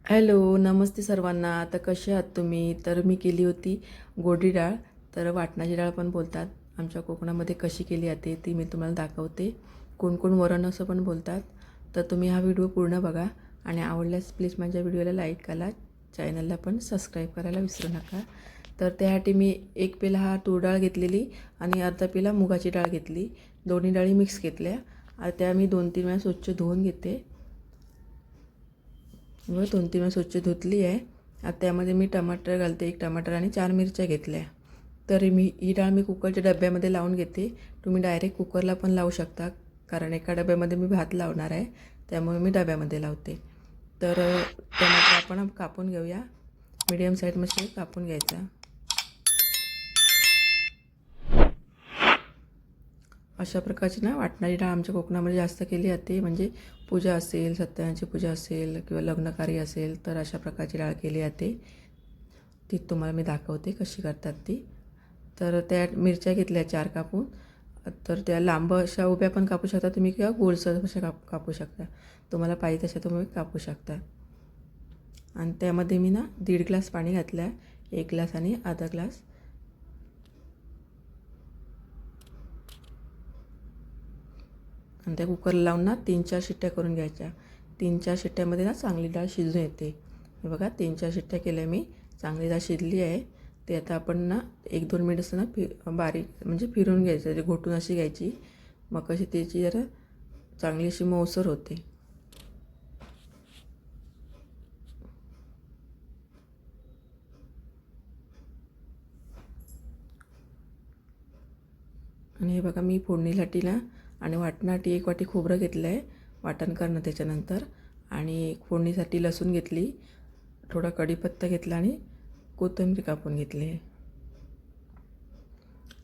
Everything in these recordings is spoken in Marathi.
हॅलो, नमस्ते सर्वांना. आता कसे आहात तुम्ही? तर मी केली होती गोडी डाळ, तर वाटणाची डाळ पण बोलतात. आमच्या कोकणामध्ये कशी केली जाते ती मी तुम्हाला दाखवते. कोण कोण वरण असं पण बोलतात. तर तुम्ही हा व्हिडिओ पूर्ण बघा आणि आवडल्यास प्लीज माझ्या व्हिडिओला लाईक करा, चॅनलला पण सबस्क्राईब करायला विसरू नका. तर त्यासाठी मी 1 पेला हा तूर डाळ घेतलेली आणि अर्धा पेला मुगाची डाळ घेतली. दोन्ही डाळी मिक्स घेतल्या. त्या मी 2-3 वेळा स्वच्छ धुवून घेते व 2-3 वेळा स्वच्छ धुतली आहे. आता त्यामध्ये मी टमाटर घालते, 1 टमाटर आणि 4 मिरच्या घेतल्या. तर ही डाळ मी कुकरच्या डब्यामध्ये लावून घेते. तुम्ही डायरेक्ट कुकरला पण लावू शकता, कारण एका डब्यामध्ये मी भात लावणार आहे, त्यामुळे मी डब्यामध्ये लावते. तर टमाटर आपण कापून घेऊया. मीडियम साईजमध्ये कापून घ्यायचा. अशा प्रकारची ना वाटणारी डाळ आमच्या कोकणामध्ये जास्त केली जाते. म्हणजे पूजा असेल, सत्यनारायणाची पूजा असेल किंवा लग्नकार्य असेल तर अशा प्रकारची डाळ केली जाते. ती तुम्हाला मी दाखवते कशी करतात ती. तर त्या मिरच्या घेतल्या 4 कापून. तर त्या लांब अशा उभ्या पण कापू शकता तुम्ही किंवा गोलसर अशा कापू शकता. तुम्हाला पाहिजे तशा तुम्ही कापू शकता. आणि त्यामध्ये मी ना 1.5 ग्लास पाणी घातलं, 1 ग्लास आणि अर्धा ग्लास. आणि त्या कुकरला लावून ना 3-4 शिट्ट्या करून घ्यायच्या. 3-4 शिट्ट्यामध्ये ना चांगली डाळ शिजून येते. हे बघा 3-4 शिट्ट्या केल्या मी, चांगली डाळ शिजली आहे. ते आता आपण ना 1-2 मिनिट असं ना बारीक म्हणजे फिरून घ्यायचं, म्हणजे घोटून अशी घ्यायची. मग कशी त्याची जरा चांगली अशी मऊसर होते. आणि हे बघा मी फोडणीसाठी ना आणि वाटणासाठी 1 वाटी खोबरं घेतलं आहे, वाटण करणं त्याच्यानंतर. आणि फोडणीसाठी लसूण घेतली, थोडा कढीपत्ता घेतला आणि कोथिंबीर कापून घेतली आहे.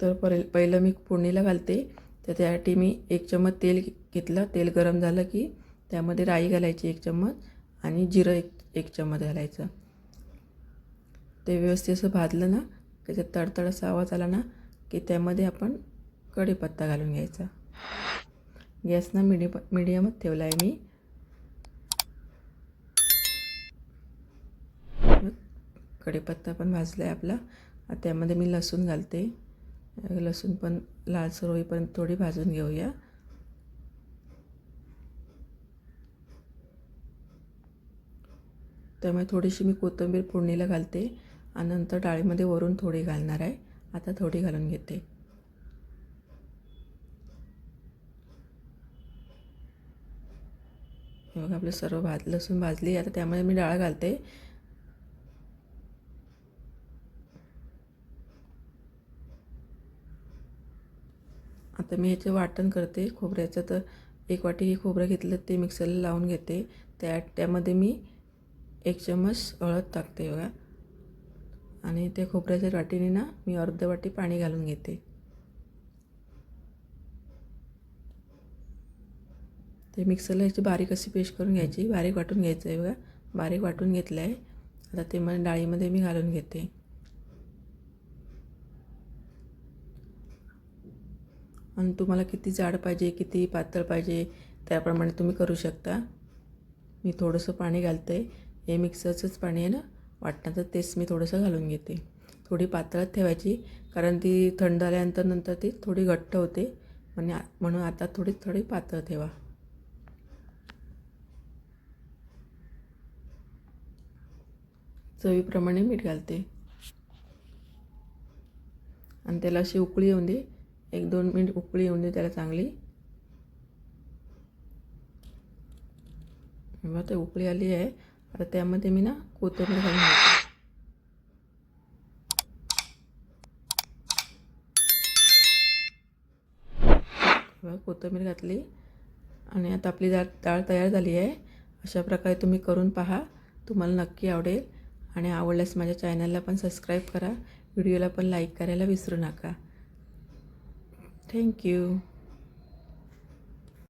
तर पहिलं मी फोडणीला घालते. तर त्यासाठी मी 1 चम्मच तेल घेतलं. तेल गरम झालं की त्यामध्ये राई घालायची 1 चम्मच आणि जिरं 1 चम्मच घालायचं. ते व्यवस्थित असं भाजलं ना, त्याच्यात तडतड असा आवाज आला ना की त्यामध्ये आपण कढीपत्ता घालून घ्यायचा. गॅस ना मीडियमच ठेवला आहे मी. कढीपत्ता पण भाजला आहे आपला. त्यामध्ये मी लसूण घालते. लसूण पण लालसर होईपर्यंत थोडी भाजून घेऊया. त्यामुळे थोडीशी मी कोथिंबीर फोडणीला घालते आणि नंतर डाळीमध्ये वरून थोडी घालणार आहे. आता थोडी घालून घेते. हे बघा आपलं सर्व लसूण भाजली. आता त्यामध्ये मी डाळ घालते. आता मी ह्याचे वाटण करते खोबऱ्याचं. तर 1 वाटी हे खोबरं घेतलं, ते मिक्सरला लावून घेते. त्यामध्ये मी 1 चम्मच हळद टाकते बघा. आणि त्या खोबऱ्याच्या वाटीने ना मी अर्धी वाटी पाणी घालून घेते. ते मिक्सरला ह्याची बारीक अशी पेस्ट करून घ्यायची, बारीक वाटून घ्यायचं आहे बघा. बारीक वाटून घेतलं आहे. आता ते मग डाळीमध्ये मी घालून घेते. आणि तुम्हाला किती जाड पाहिजे, किती पातळ पाहिजे त्याप्रमाणे तुम्ही करू शकता. मी थोडंसं पाणी घालते. हे मिक्सरचंच पाणी आहे ना वाटणाचं, तेच मी थोडंसं घालून घेते. थोडी पातळच ठेवायची, कारण ती थंड आल्यानंतर नंतर ती थोडी घट्ट होते. म्हणून आता थोडी पातळ ठेवा. चवीप्रमाणे मीठ घालते आणि त्याला अशी उकळी येऊन दे. 1-2 मिनिट उकळी येऊन दे त्याला चांगली. मग ते उकळी आली आहे. आता त्यामध्ये मी ना कोथिंबीर घालून घेते. कोथिंबीर घातली आणि आता आपली डाळ तयार झाली आहे. अशा प्रकारे तुम्ही करून पहा, तुम्हाला नक्की आवडेल. आणि आवडल्यास माझ्या चॅनलला पण सबस्क्राईब करा, व्हिडिओला पण लाईक करायला विसरू नका. थँक्यू.